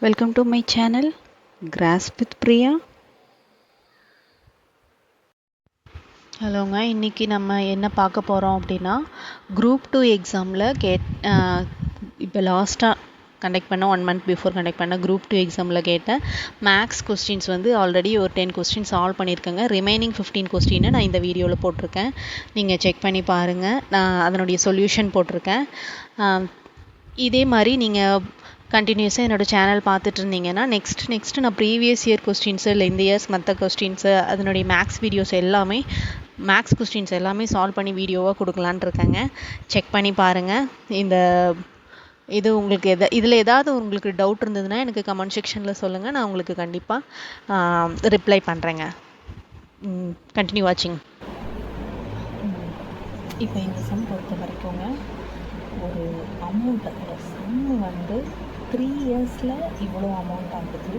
Welcome to my channel Grasp with Priya. ஹலோங்க, இன்றைக்கி நம்ம என்ன பார்க்க போகிறோம் அப்படின்னா குரூப் 2 எக்ஸாமில் இப்போ லாஸ்ட்டாக கண்டக்ட் பண்ண 1 month பிஃபோர் கண்டக்ட் பண்ண குரூப் 2 எக்ஸாமில் கேட்ட மேக்ஸ் கொஸ்டின்ஸ் வந்து ஆல்ரெடி ஒரு 10 கொஸ்டின் சால்வ் பண்ணியிருக்கேங்க. ரிமைனிங் 15 கொஸ்டினை நான் இந்த வீடியோவில் போட்டிருக்கேன். நீங்கள் செக் பண்ணி பாருங்கள். நான் அதனுடைய சொல்யூஷன் போட்டிருக்கேன். இதே மாதிரி நீங்கள் கண்டினியூஸாக என்னோடய சேனல் பார்த்துட்டு இருந்தீங்கன்னா நெக்ஸ்ட்டு நான் ப்ரீவியஸ் இயர் கொஸ்டின்ஸு இல்லை இந்த இயர்ஸ் மற்ற கொஸ்டின்ஸு அதனுடைய மேக்ஸ் வீடியோஸ் எல்லாமே மேக்ஸ் கொஸ்டின்ஸ் எல்லாமே சால்வ் பண்ணி வீடியோவாக கொடுக்கலான் இருக்கேங்க. செக் பண்ணி பாருங்கள். இது உங்களுக்கு இதில் ஏதாவது உங்களுக்கு டவுட் இருந்ததுன்னா எனக்கு கமெண்ட் செக்ஷனில் சொல்லுங்கள். நான் உங்களுக்கு கண்டிப்பாக ரிப்ளை பண்ணுறேங்க. கண்டினியூ வாட்சிங். இப்போ இந்த சம் பொறுத்த வரைக்குங்க ஒரு அமௌண்ட்டு சம்மு வந்து 3 இயர்ஸில் இவ்வளோ அமௌண்ட் ஆகுது,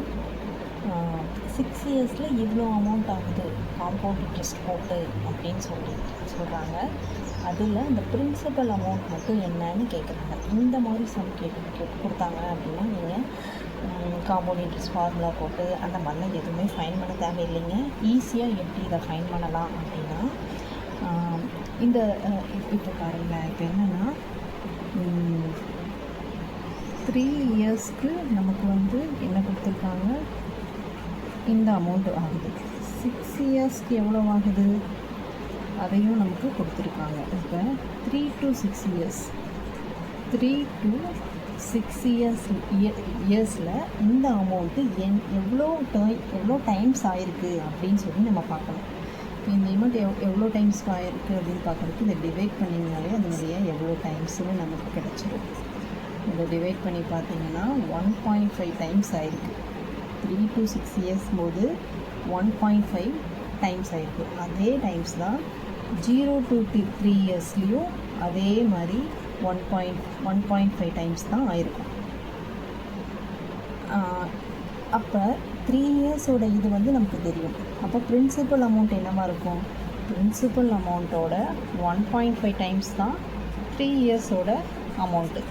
6 இயர்ஸில் இவ்வளோ அமௌண்ட் ஆகுது காம்பவுண்ட் இன்ட்ரெஸ்ட் போட்டு அப்படின்னு சொல்கிறாங்க. அதில் இந்த பிரின்சிபல் அமௌண்ட் மட்டும் என்னன்னு கேட்குறாங்க. இந்த மாதிரி சம் கொடுத்தாங்க அப்படின்னா நீங்கள் காம்பவுண்ட் இன்ட்ரெஸ்ட் ஃபார்முலா போட்டு அந்த மாதிரிலாம் எதுவுமே ஃபைன் பண்ண தேவையில்லைங்க. ஈஸியாக எப்படி இதை ஃபைன் பண்ணலாம் அப்படின்னா இந்த இப்போ பாருங்களேன், இப்போ என்னென்னா 3 இயர்ஸ்க்கு நமக்கு வந்து என்ன கொடுத்துருக்காங்க, இந்த அமௌண்ட்டு ஆகுது. 6 இயர்ஸ்க்கு எவ்வளோ ஆகுது அதையும் நமக்கு கொடுத்துருக்காங்க. இப்போ 3 to 6 இயர்ஸ் 3 to 6 இயர்ஸில் இந்த அமௌண்ட்டு எவ்வளோ டைம்ஸ் ஆயிருக்கு அப்படின்னு சொல்லி நம்ம பார்க்கணும். இப்போ இந்த அமௌண்ட் எவ்வளோ டைம்ஸ் ஆயிருக்கு அப்படின்னு பார்க்குறதுக்கு இதை டிவைட் பண்ணிங்கனாலே அதனுடைய எவ்வளோ டைம்ஸ்னு நமக்கு கிடச்சிடும். இதை டிவைட் பண்ணி பார்த்தீங்கன்னா 1.5 டைம்ஸ் ஆயிருக்கு. 3 to 6 இயர்ஸ் போது 1.5 டைம்ஸ் ஆயிருக்கு. அதே டைம்ஸ் தான் 0 to 3 இயர்ஸ்லேயும் அதே மாதிரி 1.5 டைம்ஸ் தான் ஆயிருக்கும். அப்போ 3 இயர்ஸோட இது வந்து நமக்கு தெரியும். அப்போ பிரின்சிபல் அமௌண்ட் என்னவா இருக்கும், பிரின்சிபல் அமௌண்ட்டோட 1.5 டைம்ஸ் தான் 3 இயர்ஸோட அமௌண்ட்டு.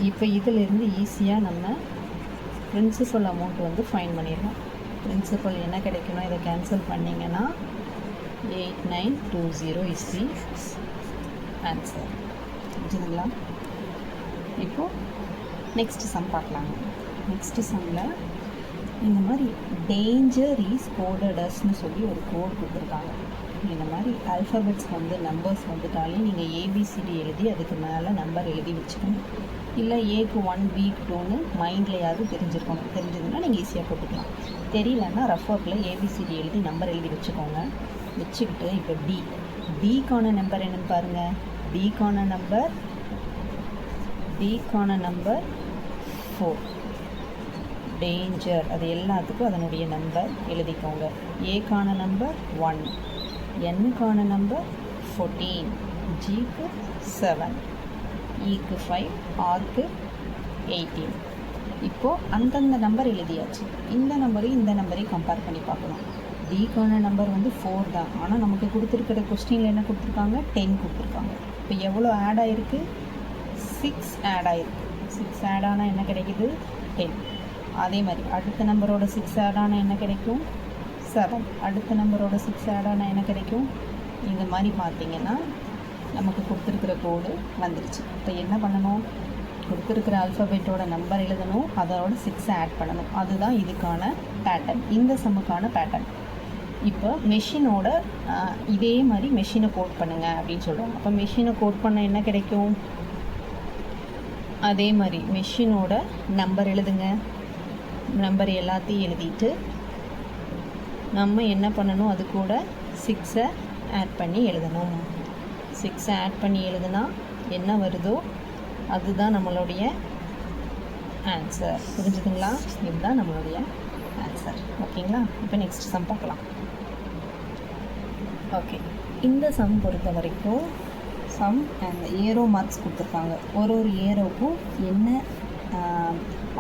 இப்போ இதிலிருந்து ஈஸியாக நம்ம பிரின்சிபல் அமௌண்ட் வந்து ஃபைன் பண்ணிடலாம். பிரின்சிபல் என்ன கிடைக்குன்னா இதை கேன்சல் பண்ணிங்கன்னா 8920 இஸ் தி ஆன்சர். புரிஞ்சுதுங்களா? இப்போது நெக்ஸ்ட் சம் பார்க்கலாங்க. நெக்ஸ்ட்டு சம்மில் இந்த மாதிரி டேஞ்சர் இஸ் கோடடஸ்ன்னு சொல்லி ஒரு கோட் கொடுத்துருக்காங்க. இந்த மாதிரி ஆல்ஃபபெட்ஸ் வந்து நம்பர்ஸ் வந்துட்டாலே நீங்கள் ஏபிசிடி எழுதி அதுக்கு மேலே நம்பர் எழுதி வச்சுக்கணும். இல்லை ஏக்கு 1 பிக்கு 2ன்னு மைண்ட்லையாவது தெரிஞ்சதுன்னா நீங்கள் ஈஸியாக போட்டுக்கலாம். தெரியலன்னா ரஃப் ஒர்க்கில் ஏபிசிடி எழுதி நம்பர் எழுதி வச்சுக்கோங்க. வச்சுக்கிட்டு இப்போ டிக்கான நம்பர் என்னன்னு பாருங்கள். டிக்கான நம்பர் 4. டேஞ்சர் அது எல்லாத்துக்கும் அதனுடைய நம்பர் எழுதிக்கோங்க. ஏக்கான நம்பர் 1, என்னுக்கான நம்பர் 14, ஜிக்கு 7, ஈக்கு 5, ஆர்க்கு 18. இப்போது அந்தந்த நம்பர் எழுதியாச்சு. இந்த நம்பரையும் கம்பேர் பண்ணி பார்க்கணும். டிக்கான நம்பர் வந்து 4 தான். ஆனால் நமக்கு கொடுத்துருக்கிற கொஸ்டினில் என்ன கொடுத்துருக்காங்க, 10 கொடுத்துருக்காங்க. இப்போ எவ்வளோ ஆட் ஆகிருக்கு, 6 ஆட் ஆகிருக்கு. 6 ஆட் ஆனால் என்ன கிடைக்குது, 10. அதே மாதிரி அடுத்த நம்பரோட 6 ஆட் ஆனால் என்ன கிடைக்கும், 7. அடுத்த நம்பரோட 6 ஆட் ஆனால் என்ன கிடைக்கும். இந்த மாதிரி பார்த்தீங்கன்னா நமக்கு கொடுத்துருக்கிற கோடு வந்துருச்சு. இப்போ என்ன பண்ணணும், கொடுத்துருக்கிற ஆல்ஃபபெட்டோட நம்பர் எழுதணும், அதோட 6 ஆட் பண்ணணும். அதுதான் இதுக்கான பேட்டர்ன், இந்த சம்முக்கான பேட்டர்ன். இப்போ மெஷினோட இதே மாதிரி மெஷினை கோட் பண்ணுங்கள் அப்படின்னு சொல்கிறாங்க. அப்போ மெஷினை கோட் பண்ண என்ன கிடைக்கும், அதே மாதிரி மெஷினோட நம்பர் எழுதுங்க. நம்பர் எல்லாத்தையும் எழுதிட்டு நம்ம என்ன பண்ணணும், அது கூட 6 ஆட் பண்ணி எழுதணும். 6 ஆட் பண்ணி எழுதுனா என்ன வருதோ அதுதான் நம்மளுடைய ஆன்சர். புரிஞ்சுதுங்களா? இதுதான் நம்மளுடைய ஆன்சர். ஓகேங்களா? இப்போ நெக்ஸ்ட் சம் பார்க்கலாம். ஓகே, இந்த சம் பொறுத்த வரைக்கும் சம் அண்ட் ஏரோ மார்க்ஸ் கொடுத்துருக்காங்க. ஒரு ஏரோக்கும் என்ன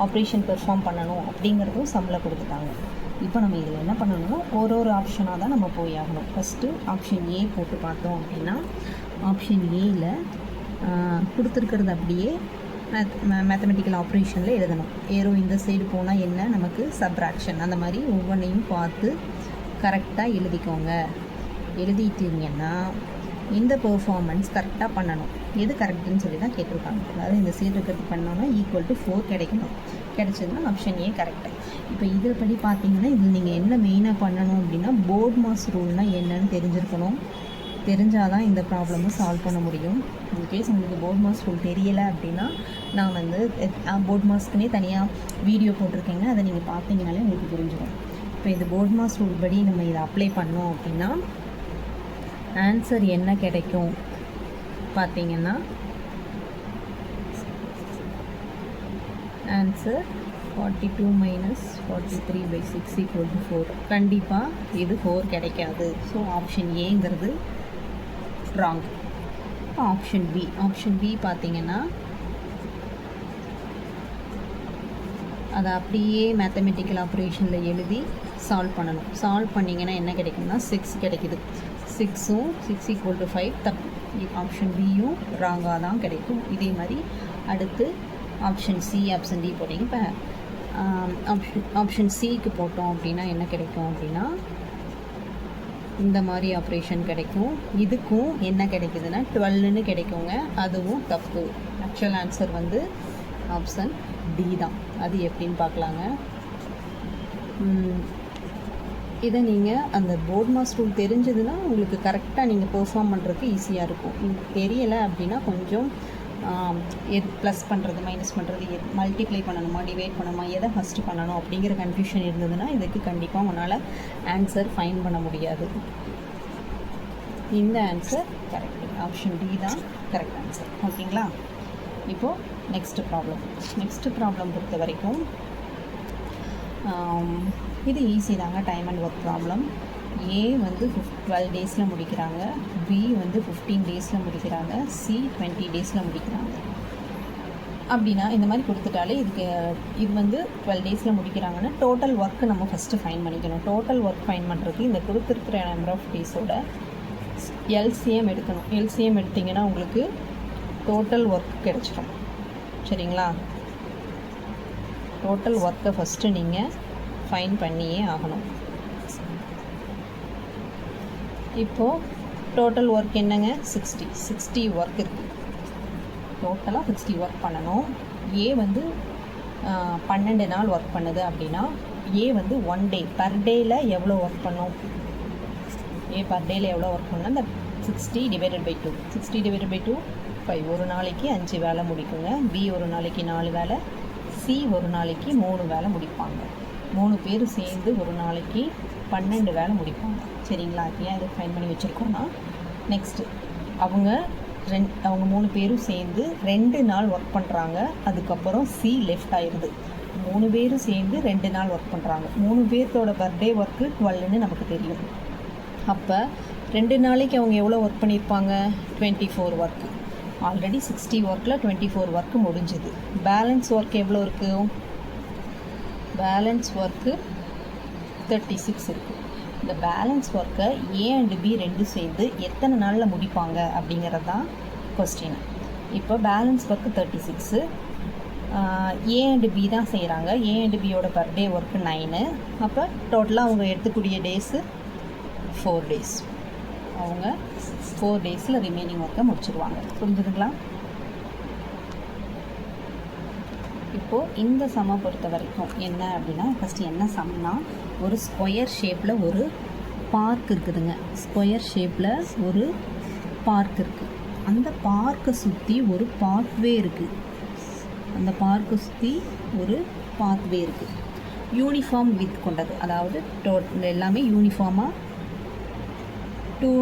ஆப்ரேஷன் பெர்ஃபார்ம் பண்ணணும் அப்படிங்கிறதும் சம்மில் கொடுத்துட்டாங்க. இப்போ நம்ம இதில் என்ன பண்ணணும்னா ஒரு ஆப்ஷனாக தான் நம்ம போய் ஆகணும். ஃபஸ்ட்டு ஆப்ஷன் ஏ போட்டு பார்த்தோம் அப்படின்னா ஆப்ஷன் ஏயில் கொடுத்துருக்கிறது அப்படியே மேத்தமெட்டிக்கல் ஆப்ரேஷனில் எழுதணும். ஏரோ இந்த சைடு போனால் என்ன, நமக்கு சப்ராக்ஷன். அந்த மாதிரி ஒவ்வொன்றையும் பார்த்து கரெக்டாக எழுதிக்கோங்க. எழுதிட்டீங்கன்னா இந்த பெர்ஃபார்மன்ஸ் கரெக்டாக பண்ணணும். எது கரெக்டுன்னு சொல்லி தான் கேட்டிருக்காங்க. அதாவது இந்த சைடு இருக்கிறது பண்ணோன்னா = 4 கிடைக்கணும். கிடைச்சதுன்னா ஆப்ஷன் ஏ கரெக்டு. இப்போ இதில் படி பார்த்தீங்கன்னா இதில் நீங்கள் என்ன மெயினாக பண்ணணும் அப்படின்னா போர்ட்மாஸ் ரூல்னால் என்னன்னு தெரிஞ்சிருக்கணும். தெரிஞ்சால் தான் இந்த ப்ராப்ளமும் சால்வ் பண்ண முடியும். இன்கேஸ் உங்களுக்கு போர்ட்மாஸ் ரூல் தெரியலை அப்படின்னா நான் வந்து போர்ட்மாஸ்க்குனே தனியாக வீடியோ போட்டிருக்கேங்க. அதை நீங்கள் பார்த்தீங்கனாலே உங்களுக்கு புரிஞ்சிடும். இப்போ இந்த போர்ட்மாஸ் ரூல் படி நம்ம இதை அப்ளை பண்ணோம் அப்படின்னா ஆன்சர் என்ன கிடைக்கும் பார்த்தீங்கன்னா ஆன்சர் 42 - 43/6 = 4. கண்டிப்பாக இது 4 கிடைக்காது. ஸோ ஆப்ஷன் ஏங்கிறது ராங். ஆப்ஷன் பி பார்த்தீங்கன்னா அதை அப்படியே மேத்தமெட்டிக்கல் ஆப்ரேஷனில் எழுதி சால்வ் பண்ணணும். சால்வ் பண்ணிங்கன்னா என்ன கிடைக்கும்னா 6 கிடைக்குது. 6ம் 6 = 5 தப்பு. ஆப்ஷன் பியும் ராங்காக தான் கிடைக்கும். இதே மாதிரி அடுத்து ஆப்ஷன் சி, ஆப்ஷன் டி போட்டிங்க. இப்போ ஆப்ஷன் சிக்கு போட்டோம் அப்படின்னா என்ன கிடைக்கும் அப்படின்னா இந்த மாதிரி ஆப்ரேஷன் கிடைக்கும். இதுக்கும் என்ன கிடைக்குதுன்னா 12ன்னு கிடைக்குங்க. அதுவும் தப்பு. ஆக்சுவல் ஆன்சர் வந்து ஆப்ஷன் டி தான். அது எப்படின்னு பார்க்கலாங்க. இதை நீங்கள் அந்த போர்ட்மாஸ் ரூல் தெரிஞ்சதுன்னா உங்களுக்கு கரெக்டாக நீங்கள் பெர்ஃபார்ம் பண்ணுறதுக்கு ஈஸியாக இருக்கும். தெரியலை அப்படின்னா கொஞ்சம் ப்ளஸ் பண்ணுறது, மைனஸ் பண்ணுறது, மல்டிப்ளை பண்ணணுமா, டிவைட் பண்ணணுமா, எதை ஃபஸ்ட்டு பண்ணணும் அப்படிங்கிற கன்ஃபியூஷன் இருந்ததுன்னா இதுக்கு கண்டிப்பாக உங்களால் ஆன்சர் ஃபைன் பண்ண முடியாது. இந்த ஆன்சர் கரெக்ட். ஆப்ஷன் டி தான் கரெக்ட் ஆன்சர். ஓகேங்களா? இப்போது நெக்ஸ்ட் ப்ராப்ளம் பொறுத்த வரைக்கும் இது ஈஸி தாங்க. Time and work problem. A வந்து 12 டேஸில் முடிக்கிறாங்க, பி வந்து 15 டேஸில் முடிக்கிறாங்க, சி 20 டேஸில் முடிக்கிறாங்க. அப்படின்னா இந்த மாதிரி கொடுத்துட்டாலே இது வந்து 12 டேஸில் முடிக்கிறாங்கன்னா டோட்டல் ஒர்க்கு நம்ம ஃபஸ்ட்டு ஃபைன் பண்ணிக்கணும். டோட்டல் ஒர்க் ஃபைன் பண்ணுறதுக்கு இந்த கொடுத்துருக்கிற நம்பர் ஆஃப் டேஸோட எல்சிஎம் எடுக்கணும். எல்சிஎம் எடுத்திங்கன்னா உங்களுக்கு டோட்டல் ஒர்க் கிடச்சிடும். சரிங்களா? டோட்டல் ஒர்க்கை ஃபஸ்ட்டு நீங்கள் ஃபைன் பண்ணியே ஆகணும். இப்போது டோட்டல் ஒர்க் என்னங்க? 60 ஒர்க் இருக்குது. டோட்டலாக 60 ஒர்க் பண்ணணும். ஏ வந்து 12 நாள் ஒர்க் பண்ணுது அப்படின்னா ஏ வந்து 1 டே பர் டேயில் எவ்வளோ ஒர்க் பண்ணும்? ஏ பர் டேயில் எவ்வளோ ஒர்க் பண்ணால் அந்த 60 ÷ 2. 60 ÷ 2 5. ஒரு நாளைக்கு 5 வேலை முடிக்குங்க. பி ஒரு நாளைக்கு 4 வேலை, சி ஒரு நாளைக்கு 3 வேலை முடிப்பாங்க. 3 பேர் சேர்ந்து ஒரு நாளைக்கு 12 வேலை முடிப்பாங்க. சரிங்களா? ஏன் இதை ஃபைன் பண்ணி வச்சுருக்கோன்னா நெக்ஸ்ட்டு அவங்க 3 பேரும் சேர்ந்து 2 நாள் ஒர்க் பண்ணுறாங்க. அதுக்கப்புறம் சி லெஃப்ட் ஆயிடுது. 3 பேரும் சேர்ந்து 2 நாள் ஒர்க் பண்ணுறாங்க. 3 பேர்த்தோட பர்த்டே ஒர்க்கு 12ன்னு நமக்கு தெரியும். அப்போ 2 நாளைக்கு அவங்க எவ்வளோ ஒர்க் பண்ணியிருப்பாங்க? 24 ஒர்க்கு. ஆல்ரெடி 60 ஒர்க்கில் 24 ஒர்க்கு முடிஞ்சுது. பேலன்ஸ் ஒர்க் எவ்வளோ இருக்குது? பேலன்ஸ் ஒர்க்கு 36 இருக்குது. இந்த பேலன்ஸ் ஒர்க்கை ஏ அண்டு பி ரெண்டும் சேர்ந்து எத்தனை நாளில் முடிப்பாங்க அப்படிங்கிறது தான் கொஸ்டின். இப்போ balance work 36, A and B தான் செய்கிறாங்க. ஏ அண்டு பியோட பர்த்டே ஒர்க்கு 9. அப்போ டோட்டலாக அவங்க எடுத்துக்கூடிய டேஸு 4 டேஸ். அவங்க 4 டேஸில் ரிமைனிங் ஒர்க்கை முடிச்சிருவாங்க. புரிஞ்சுதுங்களா? இப்போது இந்த சம்மை பொறுத்த வரைக்கும் என்ன அப்படின்னா ஃபஸ்ட்டு என்ன சம்னா ஒரு ஸ்கொயர் ஷேப்பில் ஒரு பார்க் இருக்குதுங்க. ஸ்கொயர் ஷேப்பில் ஒரு பார்க் இருக்குது. அந்த பார்க்கை சுற்றி ஒரு பாத்வே இருக்குது. அந்த பார்க்கை சுற்றி ஒரு பாத்வே இருக்குது. யூனிஃபார்ம் வித் கொண்டது. அதாவது எல்லாமே யூனிஃபார்மாக 2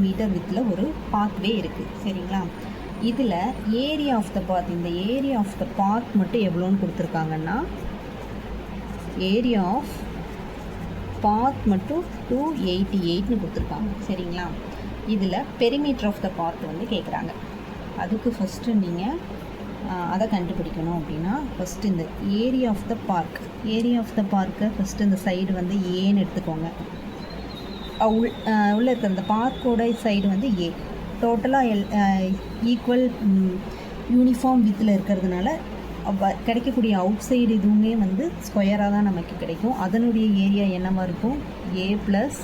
மீட்டர் வித்தில் ஒரு பாத்வே இருக்குது. சரிங்களா? இதில் ஏரியா ஆஃப் த பாத், இந்த ஏரியா ஆஃப் த பாத் மட்டும் எவ்வளோன்னு கொடுத்துருக்காங்கன்னா ஏரியா ஆஃப் பாத் மட்டும் 288ன்னு கொடுத்துருக்காங்க. சரிங்களா? இதில் பெரிமீட்டர் ஆஃப் த பாத் வந்து கேட்குறாங்க. அதுக்கு ஃபஸ்ட்டு நீங்கள் அதை கண்டுபிடிக்கணும். அப்படின்னா ஃபஸ்ட்டு இந்த ஏரியா ஆஃப் த பார்க்கை ஃபஸ்ட்டு இந்த சைடு வந்து ஏன்னு எடுத்துக்கோங்க. உள்ளே இருக்கிற அந்த பார்க்கோட சைடு வந்து ஏ. டோட்டலாக ஈக்குவல் யூனிஃபார்ம் வித்தில் இருக்கிறதுனால கிடைக்கக்கூடிய அவுட் சைடு இதுவுமே வந்து ஸ்கொயராக தான் நமக்கு கிடைக்கும். அதனுடைய ஏரியா என்னவாக இருக்கும்? ஏ ப்ளஸ்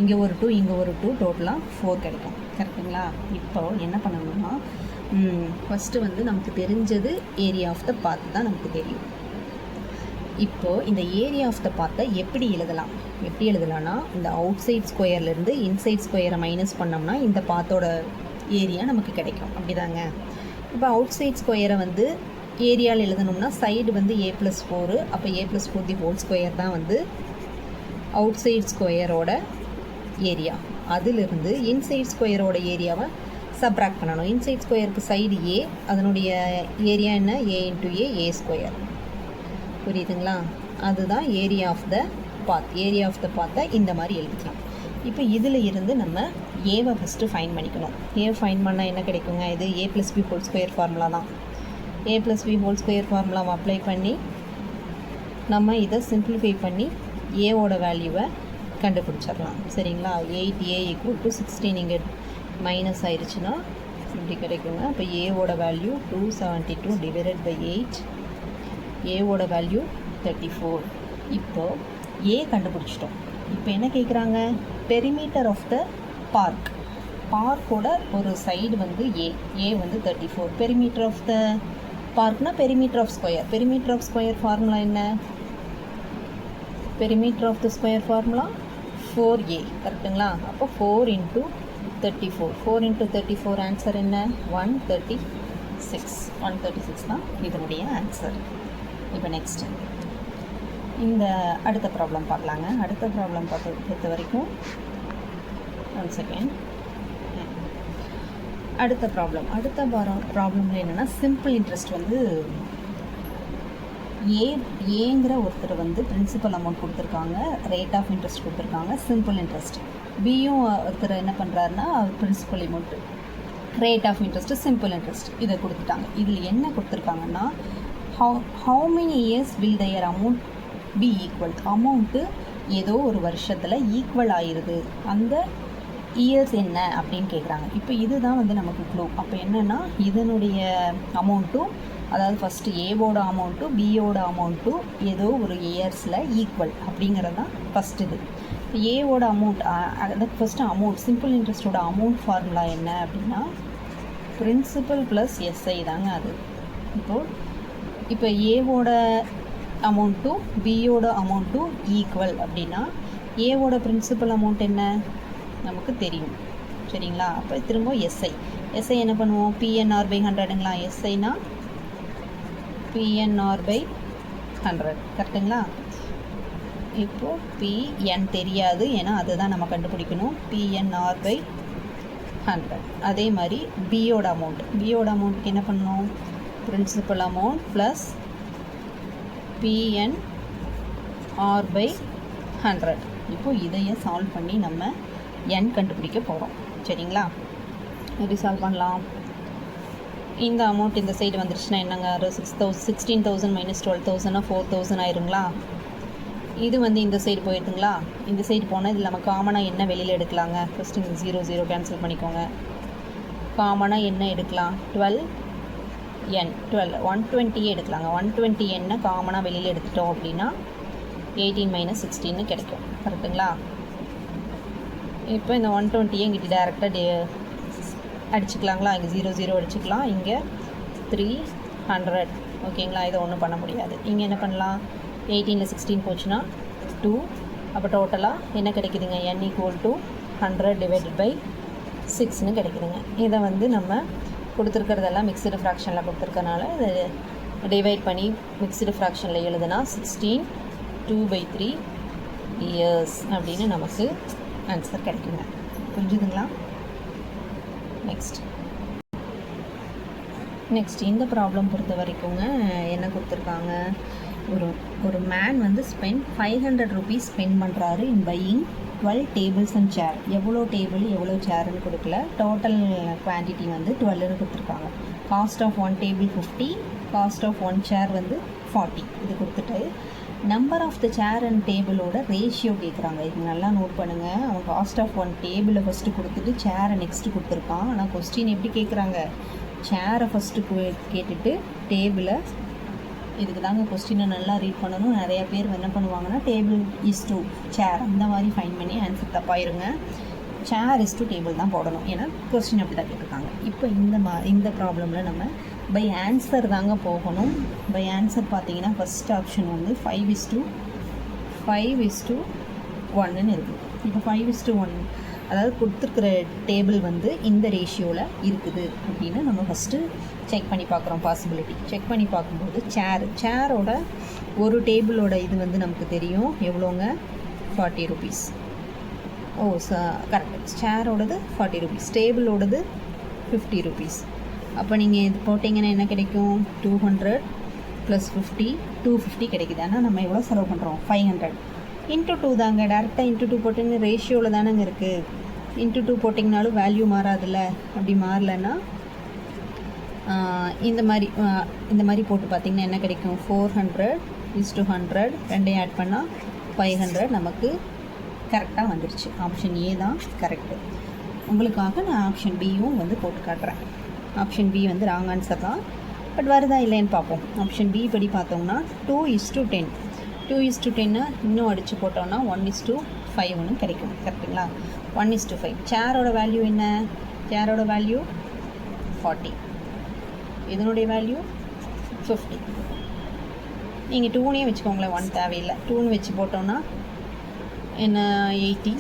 இங்கே ஒரு 2 இங்கே ஒரு 2 டோட்டலாக 4 கிடைக்கும். கரெக்டுங்களா? இப்போ என்ன பண்ணணும்னா ஃபஸ்ட்டு வந்து நமக்கு தெரிஞ்சது ஏரியா ஆஃப் த பாத் தான் நமக்கு தெரியும். இப்போது இந்த ஏரியா ஆஃப் த பாத்தை எப்படி எழுதலாம்னா இந்த அவுட் சைட் ஸ்கொயர்லேருந்து இன்சைட் ஸ்கொயரை மைனஸ் பண்ணோம்னா இந்த பாத்தோட ஏரியா நமக்கு கிடைக்கும். அப்படிதாங்க. இப்போ அவுட் சைட் ஸ்கொயரை வந்து ஏரியாவில் எழுதணும்னா சைடு வந்து a + 4, அப்போ a + 4 தி ஹோல் ஸ்கொயர் தான் வந்து அவுட் சைட் ஸ்கொயரோட ஏரியா. அதிலிருந்து இன்சைட் ஸ்கொயரோட ஏரியாவை சப்ராக்ட் பண்ணணும். இன்சைட் ஸ்கொயருக்கு சைடு a, அதனுடைய ஏரியா என்ன? a × a ஸ்கொயர். புரியுதுங்களா? அதுதான் area of the path. Area of the பாத்தை இந்த மாதிரி எழுதிக்கலாம். இப்போ இதில் இருந்து நம்ம ஏவை ஃபஸ்ட்டு ஃபைன் பண்ணிக்கணும். ஏ ஃபைன் பண்ணால் என்ன கிடைக்குங்க? இது a + b whole square formula தான். a + b ஹோல் ஸ்கொயர் ஃபார்முலாவை அப்ளை பண்ணி நம்ம இதை சிம்பிளிஃபை பண்ணி ஏவோட வேல்யூவை கண்டுபிடிச்சிடலாம். சரிங்களா? 8a = 16 இங்கே மைனஸ் ஆயிடுச்சுன்னா இப்படி கிடைக்குங்க. இப்போ ஏவோட வேல்யூ 272 / 8, ஏவோட வேல்யூ 34. இப்போது ஏ கண்டுபிடிச்சிட்டோம். இப்போ என்ன கேட்குறாங்க? பெரிமீட்டர் ஆஃப் த பார்க்கோட ஒரு சைடு வந்து ஏ வந்து 34. பெரிமீட்டர் ஆஃப் த பார்க்னா perimeter of square. Perimeter of square formula என்ன? Perimeter of the square formula 4a. கரெக்டுங்களா? அப்போ 4 × 34. 4 × 34 ஆன்சர் என்ன? 136. 136 தான் இதனுடைய ஆன்சர். இப்போ நெக்ஸ்ட் இந்த அடுத்த ப்ராப்ளம் பார்க்கலாங்க. அடுத்த ப்ராப்ளம் பொறுத்த வரைக்கும் 1 செகண்ட். அடுத்த ப்ராப்ளமில் என்னென்னா சிம்பிள் இன்ட்ரெஸ்ட் வந்து ஏங்கிற ஒருத்தர் வந்து பிரின்சிபல் அமௌண்ட் கொடுத்துருக்காங்க, ரேட் ஆஃப் இன்ட்ரெஸ்ட் கொடுத்துருக்காங்க, சிம்பிள் இன்ட்ரெஸ்ட். பியும் ஒருத்தர் என்ன பண்ணுறாருன்னா principal amount, rate of interest, simple interest இதை கொடுத்துட்டாங்க. இதில் என்ன கொடுத்துருக்காங்கன்னா how many years will their amount be equal? Amount ஏதோ ஒரு வருஷத்தில் ஈக்குவல் ஆயிடுது, அந்த இயர்ஸ் என்ன அப்படின்னு கேட்குறாங்க. இப்போ இதுதான் வந்து நமக்கு க்ளூ. அப்போ என்னென்னா இதனுடைய அமௌண்ட்டும், அதாவது ஃபஸ்ட்டு ஏவோட அமௌண்ட்டும் பியோட அமௌண்ட்டும் ஏதோ ஒரு இயர்ஸில் ஈக்குவல் அப்படிங்கிறது தான் ஃபஸ்ட்டு இது. ஏவோட அமௌண்ட், அதுக்கு ஃபஸ்ட்டு அமௌண்ட், சிம்பிள் இன்ட்ரெஸ்ட்டோட அமௌண்ட் ஃபார்முலா என்ன அப்படின்னா பிரின்சிபல் ப்ளஸ் எஸ்ஐ தாங்க அது. இப்போ ஏவோட அமௌண்ட்டும் பியோட அமௌண்ட்டும் ஈக்குவல் அப்படின்னா ஏவோட பிரின்சிபல் அமௌண்ட் என்ன நமக்கு தெரியும். சரிங்களா? அப்போ திரும்ப எஸ்ஐ என்ன பண்ணுவோம்? PNR/100ங்களா? எஸ்ஐனா PNR/100. கரெக்டுங்களா? இப்போது PN தெரியாது, ஏன்னா அதை தான் நம்ம கண்டுபிடிக்கணும். PNR/100. அதே மாதிரி பியோட அமௌண்ட்டுக்கு என்ன பண்ணணும்? Principal amount plus PNR/100. இப்போது இதையே சால்வ் பண்ணி நம்ம n கண்டுபிடிக்க போகிறோம். சரிங்களா? எப்படி சால்வ் பண்ணலாம்? இந்த அமௌண்ட் இந்த சைடு வந்துருச்சுன்னா என்னங்க? 16,000 - 12,000 4,000 ஆயிருங்களா? இது வந்து இந்த சைடு போயிடுதுங்களா? இந்த சைடு போனால் இதில் நம்ம காமனாக என்ன வெளியில் எடுக்கலாங்க? ஃபஸ்ட்டு இந்த 0 0 கேன்சல் பண்ணிக்கோங்க. காமனாக என்ன எடுக்கலாம்? 12 120 எடுக்கலாங்க. 120 என்ன காமனாக வெளியில் எடுத்துட்டோம் அப்படின்னா 18 - 16 கிடைக்கும். கரெக்டுங்களா? இப்போ இந்த 120 இங்கிட்ட டேரெக்டாக அடிச்சுக்கலாங்களா? இங்கே 0 0 அடிச்சுக்கலாம், இங்கே 300. ஓகேங்களா? இதை ஒன்றும் பண்ண முடியாது. இங்கே என்ன பண்ணலாம்? 18ல் 16 போச்சுன்னா 2. அப்போ டோட்டலாக என்ன கிடைக்குதுங்க? n = 100 / 6ன்னு கிடைக்குதுங்க. இதை வந்து நம்ம கொடுத்துருக்கிறதெல்லாம் மிக்சடு ஃப்ராக்ஷனில் கொடுத்துருக்கனால இதை டிவைட் பண்ணி மிக்சடு ஃப்ராக்ஷனில் எழுதுனா 16 2/3 இயர்ஸ் அப்படின்னு நமக்கு ஆன்சர் கிடைக்குங்க. புரிஞ்சுதுங்களா? நெக்ஸ்ட் இந்த ப்ராப்ளம் பொறுத்த வரைக்குங்க என்ன கொடுத்துருக்காங்க? ஒரு மேன் வந்து 500 rupees ஸ்பெண்ட் பண்ணுறாரு in buying 12 tables and chair. எவ்வளோ டேபிள் எவ்வளோ சேர்னு கொடுக்கல, டோட்டல் குவான்டிட்டி வந்து 12ன்னு கொடுத்துருக்காங்க. Cost of 1 table 50, cost of 1 chair வந்து 40. இது கொடுத்துட்டு number of the chair and டேபிளோட ரேஷியோ கேட்குறாங்க. இது நல்லா நோட் பண்ணுங்கள். அவன் காஸ்ட் ஆஃப் 1 டேபிளை ஃபஸ்ட்டு கொடுத்துட்டு சேரை நெக்ஸ்ட்டு கொடுத்துருக்கான். ஆனால் கொஸ்டின் எப்படி கேட்குறாங்க? சேரை ஃபஸ்ட்டு கேட்டுட்டு டேபிளை, இதுக்கு தாங்க கொஸ்டினை நல்லா ரீட் பண்ணணும். நிறைய பேர் என்ன பண்ணுவாங்கன்னா டேபிள் இஸ் டு சேர் அந்த மாதிரி ஃபைன் பண்ணி ஆன்சர் தப்பாயிருங்க. சேர் இஸ் டு டேபிள் தான் போடணும், ஏன்னா கொஸ்டின் அப்படி தான் கேட்டிருக்காங்க. இப்போ இந்த ப்ராப்ளமில் நம்ம பை ஆன்சர் தாங்க போகணும். பை ஆன்சர் பார்த்தீங்கன்னா ஃபஸ்ட் ஆப்ஷன் வந்து 5:1 இருக்குது. இப்போ 5:1 அதாவது கொடுத்துருக்குற டேபிள் வந்து இந்த ரேஷியோவில் இருக்குது அப்படின்னு நம்ம ஃபஸ்ட்டு செக் பண்ணி பார்க்குறோம். பாசிபிலிட்டி செக் பண்ணி பார்க்கும்போது சேரோட ஒரு டேபிளோட இது வந்து நமக்கு தெரியும் எவ்வளோங்க, 40 rupees. கரெக்ட், சேரோடது 40 rupees, டேபிளோடது 50 rupees. அப்போ நீங்கள் இது போட்டிங்கன்னா என்ன கிடைக்கும், 200 + 50 250 கிடைக்குது. ஆனால் நம்ம எவ்வளோ செலவு பண்ணுறோம், 500 × 2 தாங்க. டேரெக்டாக × 2 போட்டிங்கன்னா ரேஷியோவில் தானேங்க இருக்குது. × 2 போட்டிங்கனாலும் வேல்யூ மாறாதுல்ல. அப்படி மாறலைன்னா இந்த மாதிரி போட்டு பார்த்திங்கன்னா என்ன கிடைக்கும், 400:100 ரெண்டையும் ஆட் பண்ணால் 500 நமக்கு கரெக்டாக வந்துருச்சு. ஆப்ஷன் ஏ தான் கரெக்டு. உங்களுக்காக நான் ஆப்ஷன் பியும் வந்து போட்டு காட்டுறேன். ஆப்ஷன் பி வந்து ராங் ஆன்சர் தான், பட் வருதா இல்லைன்னு பார்ப்போம். ஆப்ஷன் பி படி பார்த்தோம்னா 2:10 2:10 இன்னும் அடித்து போட்டோம்னா 1:5 கிடைக்கும். கரெக்டுங்களா, 1:5. சேரோட வேல்யூ என்ன, சேரோட வேல்யூ 40, இதனுடைய வேல்யூ 50. நீங்கள் 2 வச்சுக்கோங்களேன், 1 தேவையில்லை. 2 வச்சு போட்டோம்னா என்ன 80,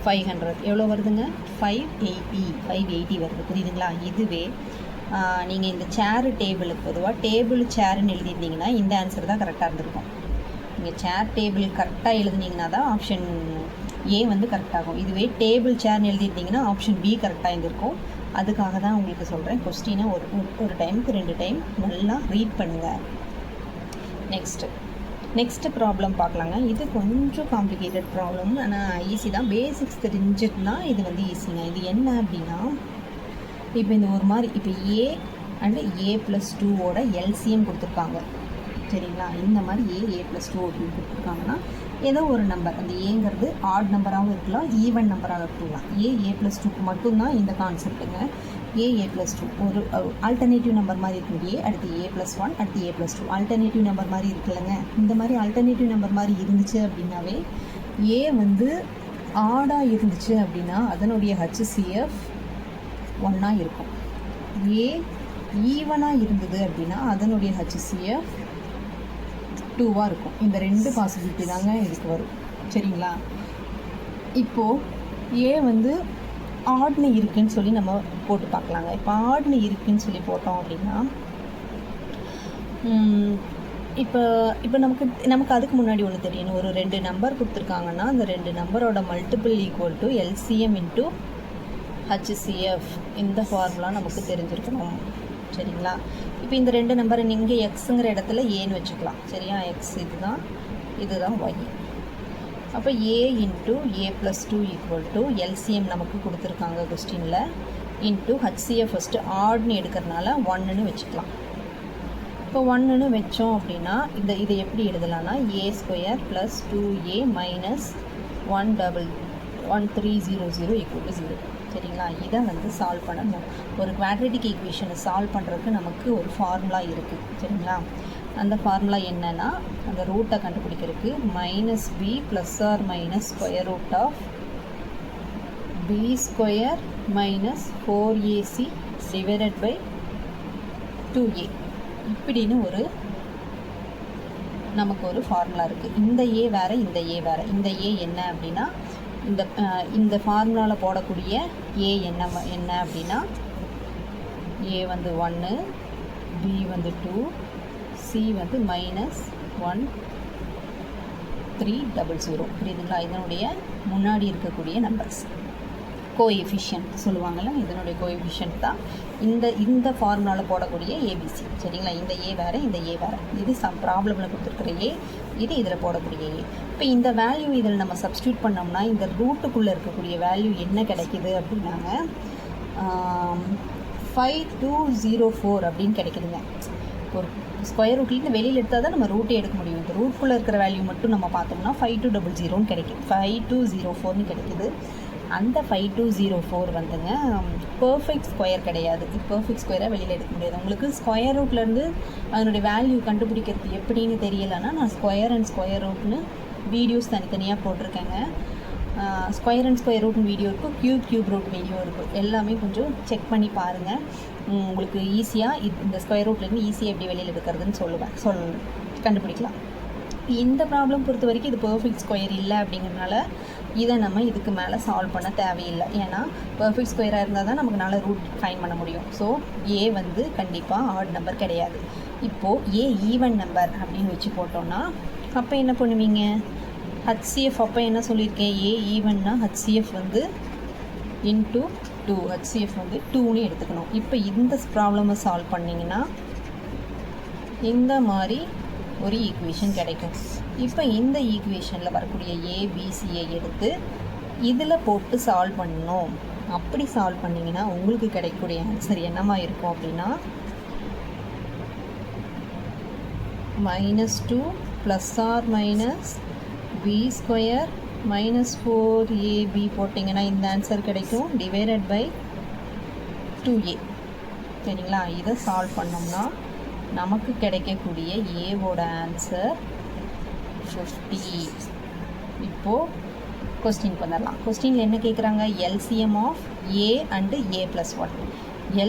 500 எவ்வளோ வருதுங்க, 580 வருது. புரியுதுங்களா? இதுவே நீங்கள் இந்த சேரு டேபிளுக்கு பொதுவாக டேபிள் சேருன்னு எழுதியிருந்தீங்கன்னா இந்த ஆன்சர் தான் கரெக்டாக இருந்திருக்கும். நீங்கள் சேர் டேபிள் கரெக்டாக எழுதுனீங்கன்னா தான் ஆப்ஷன் ஏ வந்து கரெக்டாகும். இதுவே டேபிள் சேர்னு எழுதியிருந்தீங்கன்னா ஆப்ஷன் பி கரெக்டாக இருந்திருக்கும். அதுக்காக தான் உங்களுக்கு சொல்கிறேன், கொஸ்டினை ஒரு டைமுக்கு 2 டைம் நல்லா ரீட் பண்ணுங்கள். நெக்ஸ்ட்டு ப்ராப்ளம் பார்க்கலாங்க. இது கொஞ்சம் காம்ப்ளிகேட்டட் ப்ராப்ளம், ஆனால் ஈஸி தான். பேசிக்ஸ் தெரிஞ்சுட்டுனா இது வந்து ஈஸிங்க. இது என்ன அப்படின்னா, இப்போ இந்த ஒரு மாதிரி இப்போ A அண்டு A+2ஓட எல்சிஎம் கொடுத்துருக்காங்க. சரிங்களா? இந்த மாதிரி A+2 அப்படின்னு கொடுத்துருக்காங்கன்னா ஏதோ ஒரு நம்பர், அந்த ஏங்கிறது ஆட் நம்பராகவும் இருக்கலாம், ஈவன் நம்பராக இருக்கலாம். A+2க்கு மட்டும்தான் இந்த கான்செப்ட்டுங்க. A+2 ஒரு ஆல்டர்னேட்டிவ் நம்பர் மாதிரி இருக்கும். A அடுத்து A+1 அடுத்து A+2 ஆல்டர்னேட்டிவ் நம்பர் மாதிரி இருக்குல்லங்க. இந்த மாதிரி ஆல்டர்னேட்டிவ் நம்பர் மாதிரி இருந்துச்சு அப்படின்னாவே A வந்து ஆடாக இருந்துச்சு அப்படின்னா அதனுடைய HCF 1 இருக்கும். A ஈவனாக இருந்தது அப்படின்னா அதனுடைய HCF 2 இருக்கும். இந்த 2 பாசிபிலிட்டி தாங்க இதுக்கு வரும். சரிங்களா? இப்போது A வந்து ஆட்னு இருக்குன்னு சொல்லி நம்ம போட்டு பார்க்கலாங்க. இப்போ ஆட்னு இருக்குன்னு சொல்லி போட்டோம் அப்படின்னா இப்போ நமக்கு அதுக்கு முன்னாடி ஒன்று தெரியணும். ஒரு 2 நம்பர் கொடுத்துருக்காங்கன்னா அந்த 2 நம்பரோட multiple equal to LCM × HCF. இந்த ஃபார்முலா நமக்கு தெரிஞ்சிருக்கணும். சரிங்களா? இப்போ இந்த 2 நம்பரை நீங்கள் எக்ஸுங்கிற இடத்துல ஏன்னு வச்சுக்கலாம். சரியா? எக்ஸ் இதுதான் ஒய். அப்போ A × A+2 = LCM நமக்கு கொடுத்துருக்காங்க கொஸ்டினில், இன்ட்டு HCF ஃபஸ்ட்டு ஆட்னு எடுக்கிறதுனால 1ன்னு வச்சுக்கலாம். இப்போ 1ன்னு வச்சோம் அப்படின்னா இதை எப்படி எழுதலாம்னா A² + 2A - 13300 = 0. சரிங்களா? இதை வந்து சால்வ் பண்ணணும். ஒரு குவாட்ரேட்டிக் ஈக்குவேஷனை சால்வ் பண்ணுறதுக்கு நமக்கு ஒரு ஃபார்முலா இருக்குது. சரிங்களா? அந்த ஃபார்முலா என்னென்னா, அந்த ரூட்டை கண்டுபிடிக்கிறதுக்கு -b ± (b² - 4ac) / 2a இப்படின்னு நமக்கு ஒரு ஃபார்முலா இருக்குது. இந்த a வேறு, இந்த a வேறு. இந்த a என்ன அப்படின்னா இந்த ஃபார்முலாவில் போடக்கூடிய a என்ன அப்படின்னா a வந்து 1, b வந்து 2, c வந்து -1300. புரியுதுங்களா? இதனுடைய முன்னாடி இருக்கக்கூடிய நம்பர்ஸ் கோஎஃபிஷியன்ட் சொல்லுவாங்கள்ல, இதனுடைய கோஎஃபிஷியன்ட் தான் இந்த ஃபார்முலாவில் போடக்கூடிய ஏபிசி. சரிங்களா? இந்த a வேறு, இந்த a வேறு. இது ப்ராப்ளமில் கொடுத்துருக்குற a, இது இதில் போடக்கூடிய a. இப்போ இந்த வேல்யூ இதில் நம்ம சப்ஸ்டியூட் பண்ணோம்னா இந்த ரூட்டுக்குள்ளே இருக்கக்கூடிய வேல்யூ என்ன கிடைக்கிது அப்படின்னாங்க 5204 அப்படின்னு கிடைக்குதுங்க. ஒரு ஸ்கொயர் ரூட்லேருந்து வெளியில் எடுத்தால் தான் நம்ம ரூட்டே எடுக்க முடியும். இந்த ரூட்குள்ளே இருக்கிற வேல்யூ மட்டும் நம்ம பார்த்தோம்னா 5200 கிடைக்குது, 5204 கிடைக்குது. அந்த 5204 வந்துங்க பர்ஃபெக்ட் ஸ்கொயர் கிடையாது. பர்ஃபெக்ட் ஸ்கொயராக வெளியில் எடுக்க முடியாது. உங்களுக்கு ஸ்கொயர் ரூட்லேருந்து அதனுடைய வேல்யூ கண்டுபிடிக்கிறது எப்படின்னு தெரியலைன்னா நான் ஸ்கொயர் அண்ட் ஸ்கொயர் ரூட்னு வீடியோஸ் தனித்தனியாக போட்டிருக்கேங்க. ஸ்கொயர் அண்ட் ஸ்கொயர் ரூட்னு வீடியோ இருக்கும், க்யூப் ரூட் வீடியோ இருக்கும். எல்லாமே கொஞ்சம் செக் பண்ணி பாருங்கள். உங்களுக்கு ஈஸியாக இந்த ஸ்கொயர் ரூட்லேருந்து ஈஸியாக எப்படி வெளியில் எடுக்கிறதுன்னு கண்டுபிடிக்கலாம். இந்த ப்ராப்ளம் பொறுத்த வரைக்கும் இது பர்ஃபெக்ட் ஸ்கொயர் இல்லை அப்படிங்கிறதுனால இதை நம்ம இதுக்கு மேலே சால்வ் பண்ண தேவையில்லை. ஏன்னா பர்ஃபெக்ட் ஸ்கொயராக இருந்தால் தான் நமக்குனால ரூட் ஃபைன் பண்ண முடியும். ஸோ ஏ வந்து கண்டிப்பாக ஆட் நம்பர் கிடையாது. இப்போது ஏ ஈவன் நம்பர் அப்படின்னு வச்சு போட்டோன்னா அப்போ என்ன பண்ணுவீங்க? HCF அப்போ என்ன சொல்லியிருக்கேன்? ஏ ஈவன்னா HCF வந்து இன்ட்டு 2, HCF வந்து 2ன்னு எடுத்துக்கணும். இப்போ இந்த ப்ராப்ளமை சால்வ் பண்ணிங்கன்னா இந்த மாதிரி ஒரு ஈக்குவேஷன் கிடைக்கும். இப்போ இந்த ஈக்குவேஷனில் வரக்கூடிய ஏபிசியை எடுத்து இதில் போட்டு சால்வ் பண்ணணும். அப்படி சால்வ் பண்ணிங்கன்னா உங்களுக்கு கிடைக்கக்கூடிய ஆன்சர் என்னமா இருக்கும் அப்படின்னா -2 ± b ஸ்கொயர் -4ab போட்டிங்கன்னா இந்த ஆன்சர் கிடைக்கும், டிவைடட் பை 2a. சரிங்களா? இதை சால்வ் பண்ணோம்னா நமக்கு கிடைக்கக்கூடிய ஏவோட ஆன்சர் 50. இப்போது கொஸ்டின் பண்ணலாம். கொஸ்டினில் என்ன கேட்குறாங்க? LCM of a and a+1.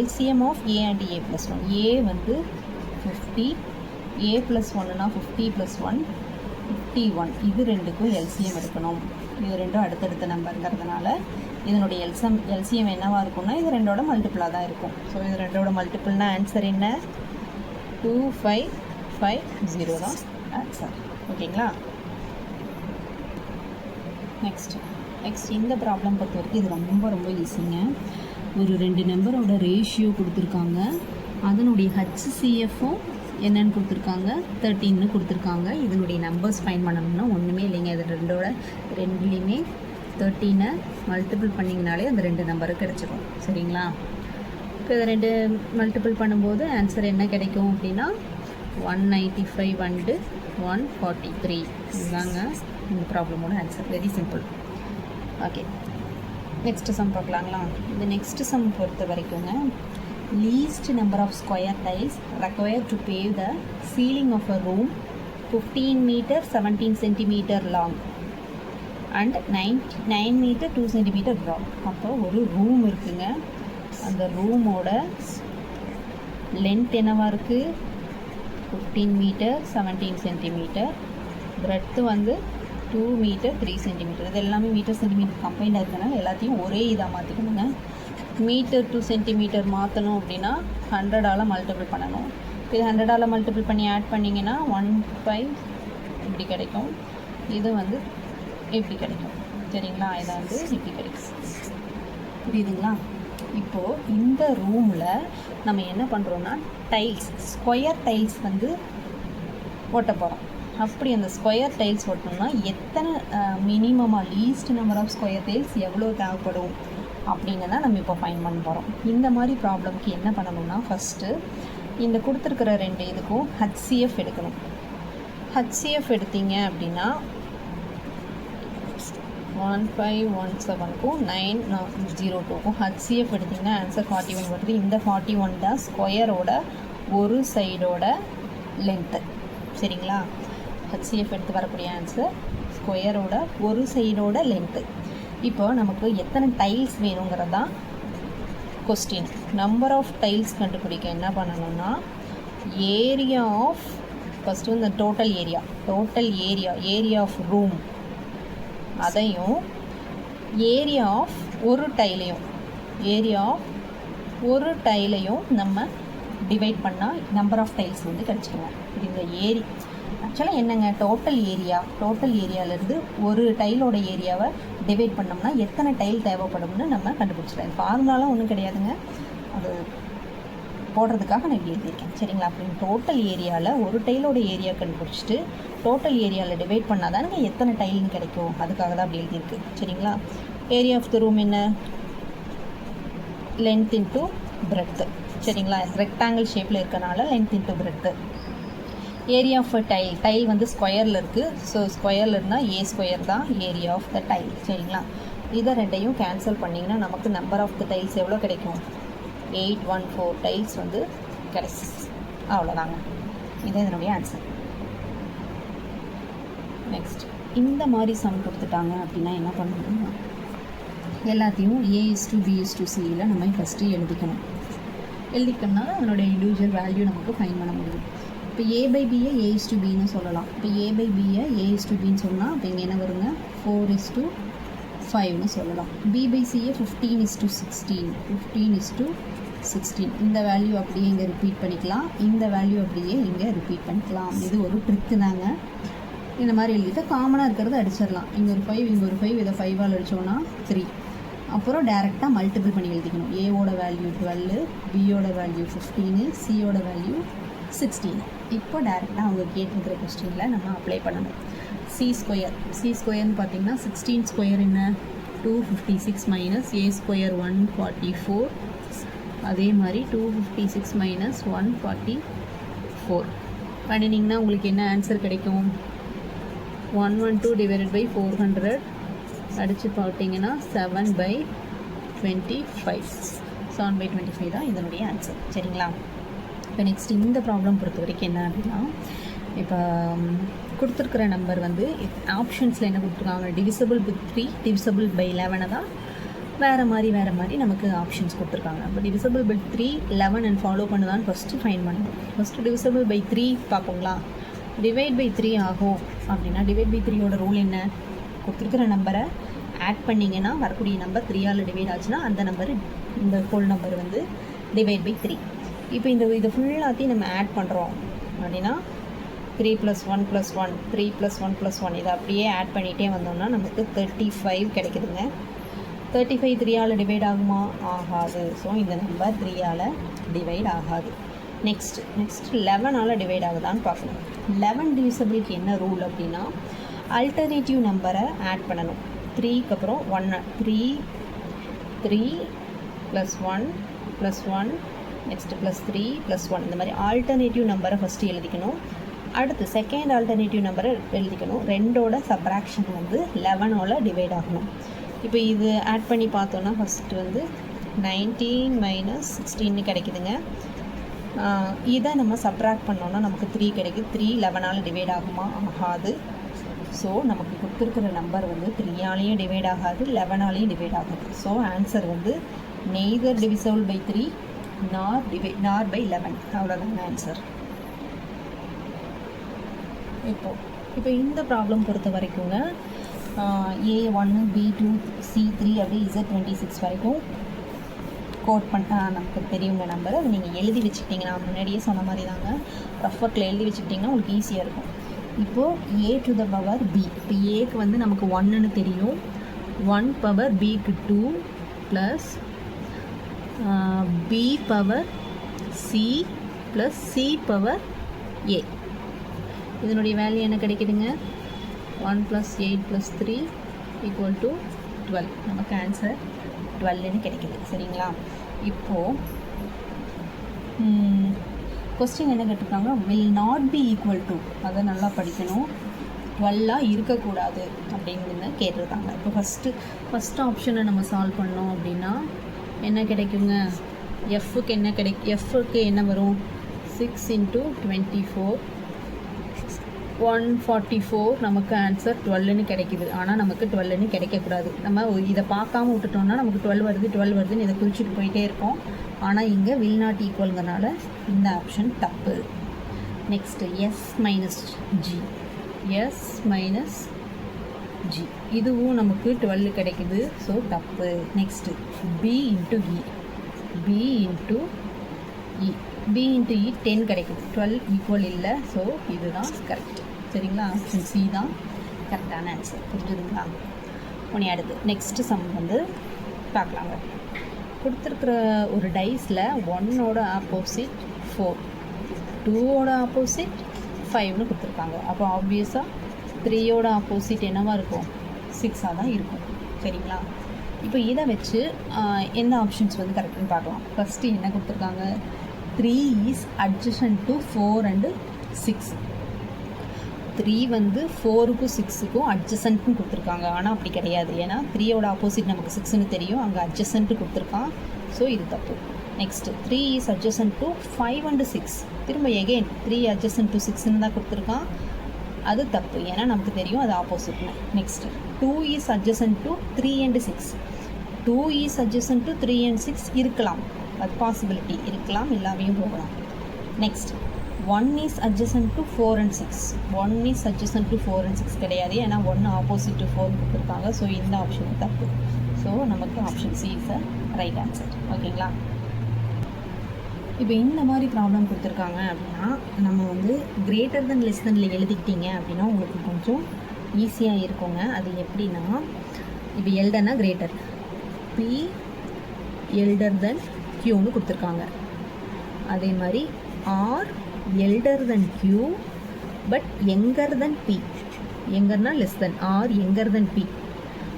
LCM of a and a+1. a வந்து 50, a+1னா 50 + 1 51. இது ரெண்டுக்கும் LCM எடுக்கணும். இது ரெண்டும் அடுத்தடுத்த நம்பருங்கிறதுனால இதனுடைய LCM என்னவாக இருக்கும்னா இது ரெண்டோட மல்டிப்பிளாக தான் இருக்கும். ஸோ இது ரெண்டோட மல்டிப்பிள்னா ஆன்சர் என்ன? 2550 தான் ஆன்சர். ஓகேங்களா? நெக்ஸ்ட் இந்த ப்ராப்ளம் பொறுத்த வரைக்கும் இது ரொம்ப ஈஸிங்க. ஒரு 2 நம்பரோட ரேஷியோ கொடுத்துருக்காங்க. அதனுடைய HCFும் என்னன்னு கொடுத்துருக்காங்க, 13ன்னு கொடுத்துருக்காங்க. இதனுடைய நம்பர்ஸ் ஃபைன் பண்ணணும்னா ஒன்றுமே இல்லைங்க. இது ரெண்டுலேயுமே 13 மல்டிபிள் பண்ணிங்கனாலே அந்த 2 நம்பரு கிடச்சிடும். சரிங்களா? இப்போ இதை 2 மல்டிபிள் பண்ணும்போது ஆன்சர் என்ன கிடைக்கும் அப்படின்னா 195 அண்டு 143. இதுதாங்க இந்த ப்ராப்ளமோட answer. Very simple. Okay, next sum பார்க்கலாங்களா? இந்த நெக்ஸ்ட்டு சம் பொறுத்த வரைக்குங்க least number of square tiles required to pave the ceiling of a room 15 meter 17 centimeter long and 9 meter 2 centimeter broad. அப்போ ஒரு ரூம் இருக்குங்க. அந்த ரூமோட லென்த் என்னவா இருக்குது? 15 மீட்டர் 17 சென்டிமீட்டர். பிரெட்த்து வந்து 2 மீட்டர் 3 சென்டிமீட்டர். இது எல்லாமே மீட்டர் சென்டிமீட்டர் கம்பைண்டாக இருக்கனால எல்லாத்தையும் ஒரே இதாக மாற்றிக்கணுங்க. மீட்டர் 2 சென்டிமீட்டர் மாற்றணும் அப்படின்னா 100ஆல் மல்டிபிள் பண்ணணும். இது 100ஆல் மல்டிபிள் பண்ணி ஆட் பண்ணிங்கன்னா 15 இப்படி கிடைக்கும். இது வந்து இப்படி கிடைக்கும். சரிங்களா? இதை வந்து இப்படி கிடைக்கும். புரியுதுங்களா? இப்போது இந்த ரூமில் நம்ம என்ன பண்ணுறோன்னா ஸ்கொயர் டைல்ஸ் வந்து ஓட்ட போகிறோம். அப்படி அந்த ஸ்கொயர் டைல்ஸ் ஓட்டணும்னா எத்தனை மினிமமாக least number of square tiles எவ்வளோ தேவைப்படும் அப்படின்னு தான் நம்ம இப்போ ஃபைன் பண்ண போகிறோம். இந்த மாதிரி ப்ராப்ளம்க்கு என்ன பண்ணணும்னா ஃபஸ்ட்டு இந்த கொடுத்துருக்கிற 2 இதுக்கும் HCF எடுக்கணும். HCF எடுத்தீங்க அப்படின்னா 1517க்கும் 902க்கும் HCF எடுத்திங்கன்னா ஆன்சர் 41 வருது. இந்த 41 தான் ஸ்கொயரோட ஒரு சைடோட லென்த்து. சரிங்களா? HCF எடுத்து வரக்கூடிய ஆன்சர் ஸ்கொயரோட ஒரு சைடோட லென்த்து. இப்போ நமக்கு எத்தனை டைல்ஸ் வேணுங்கிறது தான் கொஸ்டின். நம்பர் ஆஃப் டைல்ஸ் கண்டுபிடிக்க என்ன பண்ணணும்னா ஏரியா ஆஃப் ஃபஸ்ட்டு இந்த டோட்டல் ஏரியா ஆஃப் ரூம் அதையும் ஏரியா ஆஃப் ஒரு டைலையும் நம்ம டிவைட் பண்ணால் நம்பர் ஆஃப் டைல்ஸ் வந்து கிடச்சிடுவோம். இந்த ஆக்சுவலாக என்னங்க டோட்டல் ஏரியாவிலேருந்து ஒரு டைலோட ஏரியாவை டிவைட் பண்ணோம்னா எத்தனை டைல் தேவைப்படும்னு நம்ம கண்டுபிடிச்சிடலாம். ஃபார்முலாலாம் ஒன்றும் கிடையாதுங்க, அது போடுறதுக்காக நான் இப்படி எழுதியிருக்கேன். சரிங்களா? அப்படின்னு டோட்டல் ஏரியாவில் ஒரு டைலோட ஏரியா கண்டுபிடிச்சிட்டு டோட்டல் ஏரியாவில் டிவைட் பண்ணால் தானுங்க எத்தனை டைல்னு கிடைக்கும். அதுக்காக தான் அப்படி எழுதியிருக்கு. சரிங்களா? ஏரியா ஆஃப் த ரூம் என்ன? Length into breadth. சரிங்களா? ரெக்டாங்கிள் ஷேப்பில் இருக்கனால length into breadth. Area of tile வந்து ஸ்கொயரில் இருக்குது. ஸோ ஸ்கொயரில் இருந்தால் A² தான் ஏரியா ஆஃப் த டைல். சரிங்களா? இதை ரெண்டையும் கேன்சல் பண்ணிங்கன்னா நமக்கு நம்பர் ஆஃப் த டைல்ஸ் எவ்வளோ கிடைக்கும்? 814 டைல்ஸ் வந்து கிடைச்சி. அவ்வளோதாங்க, இது இதனுடைய ஆன்சர். நெக்ஸ்ட், இந்த மாதிரி சம் கொடுத்துட்டாங்க அப்படின்னா என்ன பண்ணணும்னா எல்லாத்தையும் A:B:Cயில் நம்ம ஃபஸ்ட்டு எழுதிக்கணும்னா அதனுடைய இண்டிவிஜுவல் வேல்யூ நமக்கு ஃபைன் பண்ண முடியும். இப்போ A/Bயை A:B சொல்லலாம். இப்போ A/Bயை A:B சொன்னால் இப்போ இங்கே என்ன வருங்க? 4:5 சொல்லலாம். B/Cயை 15:16 15:16. இந்த வேல்யூ அப்படியே இங்கே ரிப்பீட் பண்ணிக்கலாம், இந்த வேல்யூ அப்படியே இங்கே ரிப்பீட் பண்ணிக்கலாம். இது ஒரு ட்ரிக்கு தாங்க. இந்த மாதிரி எழுதிட்டு காமனாக இருக்கிறத அடிச்சிடலாம். இங்கே ஒரு 5 இங்கே ஒரு 5, இதை 5ஆல் அடித்தோன்னா 3. அப்புறம் டேரெக்டாக மல்டிபிள் பண்ணி எழுதிக்கணும். ஏவோட வேல்யூ 12, பியோட வேல்யூ 15, சியோட வேல்யூ 16. இப்போ டேரெக்டாக அவங்க கேட்டிருக்கிற கொஸ்டினில் நம்ம அப்ளை பண்ணணும். சி ஸ்கொயர்னு பார்த்தீங்கன்னா 16 ஸ்கொயர் என்ன? 256 மைனஸ் A ஸ்கொயர் 144. அதே மாதிரி 256 மைனஸ் 144 பண்ணினீங்கன்னா உங்களுக்கு என்ன ஆன்சர் கிடைக்கும்? 112 டிவைடட் பை 400 அடித்து பார்த்தீங்கன்னா 7/25. 7/25 தான் இதனுடைய ஆன்சர். சரிங்களா? இப்போ நெக்ஸ்ட் இந்த ப்ராப்ளம் பொறுத்த வரைக்கும் என்ன அப்படின்னா, இப்போ கொடுத்துருக்குற நம்பர் வந்து ஆப்ஷன்ஸில் என்ன கொடுத்துருக்காங்க? டிவிசபிள் பை 3, டிவிசபிள் பை 11 தான் வேறு மாதிரி நமக்கு ஆப்ஷன்ஸ் கொடுத்துருக்காங்க. இப்போ டிவிசபிள் பை 3, 11 அண்ட் ஃபாலோ பண்ணுதான்னு ஃபஸ்ட்டு ஃபைன் பண்ணணும். ஃபஸ்ட்டு டிவிசபிள் பை 3 பார்ப்போங்களா? டிவைட் பை 3 ஆகும் அப்படின்னா டிவைட் பை 3யோட ரூல் என்ன? கொடுத்துருக்குற நம்பரை ஆட் பண்ணிங்கன்னா வரக்கூடிய நம்பர் 3ஆல் டிவைட் ஆச்சுன்னா அந்த நம்பர், இந்த ஹோல் நம்பர் வந்து டிவைட் பை 3. இப்போ இதை ஃபுல்லாத்தையும் நம்ம ஆட் பண்ணுறோம் அப்படின்னா 3 + 1 + 1 3 + 1 + 1 இதை அப்படியே ஆட் பண்ணிகிட்டே வந்தோம்னா நமக்கு 35 கிடைக்குதுங்க. 35 3ஆல் டிவைட் ஆகுமா? ஆகாது. ஸோ இந்த நம்பர் 3ஆல் டிவைட் ஆகாது. நெக்ஸ்ட் 11ஆல் டிவைட் ஆகுதான்னு பார்க்கணும். 11 டிவிசபிளுக்கு என்ன ரூல் அப்படின்னா அல்டர்னேட்டிவ் நம்பரை ஆட் பண்ணணும். 3க்கு அப்புறம் 1, 3 + 1 + 1 நெக்ஸ்ட்டு +3 + 1 இந்த மாதிரி ஆல்டர்னேட்டிவ் நம்பரை ஃபஸ்ட்டு எழுதிக்கணும். அடுத்து செகண்ட் ஆல்டர்னேட்டிவ் நம்பரை எழுதிக்கணும். ரெண்டோட சப்ராக்ஷன் வந்து 11ஆல் டிவைட் ஆகணும். இப்போ இது ஆட் பண்ணி பார்த்தோன்னா ஃபஸ்ட்டு வந்து 19 - 16 கிடைக்குதுங்க. இதை நம்ம சப்ராக்ட் பண்ணோன்னா நமக்கு 3 கிடைக்குது. 3 11ஆல் டிவைட் ஆகுமா? ஆகாது. ஸோ நமக்கு கொடுத்துருக்குற நம்பர் வந்து 3ஆலையும் டிவைட் ஆகாது, 11ஆலையும் டிவைட் ஆகாது. ஸோ ஆன்சர் வந்து நெய்தர் டிவிசபிள் பை 3 நார் பை 11. அவ்வளோதாங்க ஆன்சர். இப்போ இந்த ப்ராப்ளம் பொறுத்த வரைக்குங்க A1, B2, C3 அப்படி Z26 வரைக்கும் கோட் நமக்கு தெரியுங்க நம்பர். அது நீங்கள் எழுதி வச்சுக்கிட்டிங்கன்னா முன்னாடியே சொன்ன மாதிரி தாங்க, ரஃபர்ட்டில் எழுதி வச்சுக்கிட்டிங்கன்னா உங்களுக்கு ஈஸியாக இருக்கும். இப்போது A⁴B. இப்போ ஏக்கு வந்து நமக்கு 1ன்னு தெரியும். 1 பவர் பிக்கு 2 plus B power C plus C power A. இதனுடைய வேல்யூ என்ன கிடைக்குதுங்க? 1 + 8 + 3 = 12. நமக்கு ஆன்சர் 12ன்னு கிடைக்குது. சரிங்களா? இப்போது கொஸ்டின் என்ன கேட்டிருக்காங்க? will not be equal to, அதை நல்லா படிக்கணும். 12 இருக்கக்கூடாது அப்படின்னு கேட்டிருக்காங்க. இப்போ ஃபஸ்ட்டு ஆப்ஷனை நம்ம சால்வ் பண்ணோம் அப்படின்னா என்ன கிடைக்குங்க? எஃப்க்கு என்ன வரும்? 6 × 24 144. நமக்கு ஆன்சர் 12ன்னு கிடைக்குது. ஆனால் நமக்கு 12ன்னு கிடைக்கக்கூடாது. நம்ம இதை பார்க்காம விட்டுட்டோம்னா நமக்கு 12 வருதுன்னு இதை குறிச்சிட்டு போயிட்டே இருக்கோம். ஆனால் இங்கே will not equalங்கிறனால இந்த ஆப்ஷன் தப்பு. நெக்ஸ்ட்டு S - G இதுவும் நமக்கு 12 கிடைக்குது. ஸோ தப்பு. நெக்ஸ்ட்டு B × E 10 கிடைக்குது. 12 ஈக்குவல் இல்லை. ஸோ இதுதான் கரெக்ட். சரிங்களா? ஆப்ஷன் C தான் கரெக்டான ஆன்சர். புரிஞ்சுதுங்களா? உடனே அடுத்து நெக்ஸ்ட்டு சம் வந்து பார்க்கலாங்க. கொடுத்துருக்குற ஒரு டைஸில் 1ஓட ஆப்போசிட் 4, 2ஓட ஆப்போசிட் 5ன்னு கொடுத்துருக்காங்க. அப்போ ஆப்வியஸாக 3ஓட ஆப்போசிட் என்னவாக இருக்கும்? 6ஆக தான் இருக்கும். சரிங்களா? இப்போ இதை வச்சு எந்த ஆப்ஷன்ஸ் வந்து கரெக்டுன்னு பார்க்கலாம். ஃபஸ்ட்டு என்ன கொடுத்துருக்காங்க? 3 is adjacent to 4 and 6. 3 வந்து 4க்கும் 6க்கும் அட்ஜசன்ட்னு கொடுத்துருக்காங்க. ஆனால் அப்படி கிடையாது. ஏன்னா 3யோட ஆப்போசிட் நமக்கு 6ன்னு தெரியும். அங்கே அட்ஜசன்ட்டு கொடுத்துருக்கான். ஸோ இது தப்பு. Next 3 is adjacent to 5 and 6. திரும்ப எகெயின் 3 அட்ஜசன்ட் டு 6ன்னு தான் கொடுத்துருக்கான். அது தப்பு. ஏன்னா நமக்கு தெரியும் அது ஆப்போசிட்னு. Next 2 is adjacent to 3 and 6. 2 is adjacent to 3 and 6 இருக்கலாம். அது பாசிபிலிட்டி இருக்கலாம், இல்லாமையும் போகலாம். Next 1 is adjacent to 4 and 6. 1 is adjacent to 4 and 6 கிடையாது. ஏன்னா 1 ஆப்போசிட் டு 4 கொடுத்துருக்காங்க. ஸோ இந்த ஆப்ஷன் தப்பு. ஸோ நமக்கு option C is the right answer. ஓகேங்களா? இப்போ இந்த மாதிரி ப்ராப்ளம் கொடுத்துருக்காங்க அப்படின்னா நம்ம வந்து கிரேட்டர் தென் லெஸ் தென்னில் எழுதிக்கிட்டீங்க அப்படின்னா உங்களுக்கு கொஞ்சம் ஈஸியாக இருக்குங்க. அது எப்படின்னா, இப்போ எல்டர்னா கிரேட்டர், பி எல்டர் தென் கியூன்னு கொடுத்துருக்காங்க. அதே மாதிரி R elder than Q but younger than P. எங்கர்னா less than, R younger than P.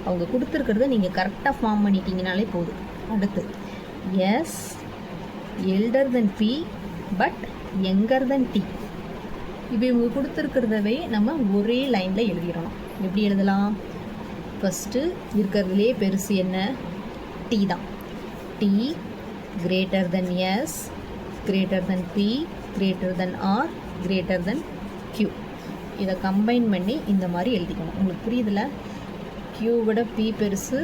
அவங்க கொடுத்துருக்கிறத நீங்கள் கரெக்டாக ஃபார்ம் பண்ணிட்டீங்கனாலே போதும். அடுத்து S elder than P but younger than T. இப்போ இவங்க கொடுத்துருக்கிறதவே நம்ம ஒரே லைனில் எழுதிடணும். எப்படி எழுதலாம்? ஃபஸ்ட்டு இருக்கிறதுலே பெருசு என்ன? டி தான். D greater than S greater than P greater than R greater than Q. இதை கம்பைன் பண்ணி இந்த மாதிரி எழுதிக்கணும். உங்களுக்கு புரியுதுல? கியூ விட பி பெருசு,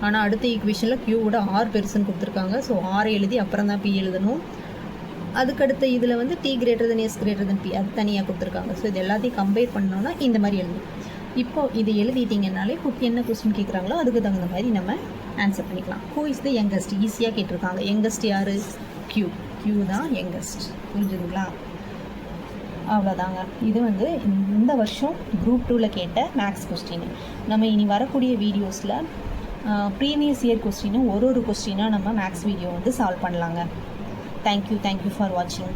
ஆனால் அடுத்த ஈக்குவேஷனில் கியூ விட ஆர் பெருசுன்னு கொடுத்துருக்காங்க. ஸோ ஆர் எழுதி அப்புறம் தான் பி எழுதணும். அதுக்கடுத்த இதில் வந்து D greater than S greater than P அது தனியாக கொடுத்துருக்காங்க. ஸோ இது எல்லாத்தையும் கம்பேர் பண்ணோன்னா இந்த மாதிரி எழுதணும். இப்போ இது எழுதிட்டிங்கனாலே என்ன கொஸ்டின் கேட்குறாங்களோ அதுக்கு தகுந்த மாதிரி நம்ம ஆன்சர் பண்ணிக்கலாம். ஹூ இஸ் த யங்கஸ்ட் ஈஸியாக கேட்டிருக்காங்க. யங்கஸ்ட் யார்? கியூ. கியூ தான் யங்கஸ்ட். புரிஞ்சுதுங்களா? அவ்வளோதாங்க. இது வந்து இந்த வருஷம் குரூப் 2ல் கேட்ட மேக்ஸ் கொஸ்டின். நம்ம இனி வரக்கூடிய வீடியோஸில் ப்ரீவியஸ் இயர் கொஸ்டினும் ஒரு கொஸ்டினாக நம்ம மேக்ஸ் வீடியோ வந்து சால்வ் பண்ணலாங்க. தேங்க்யூ ஃபார் வாட்சிங்.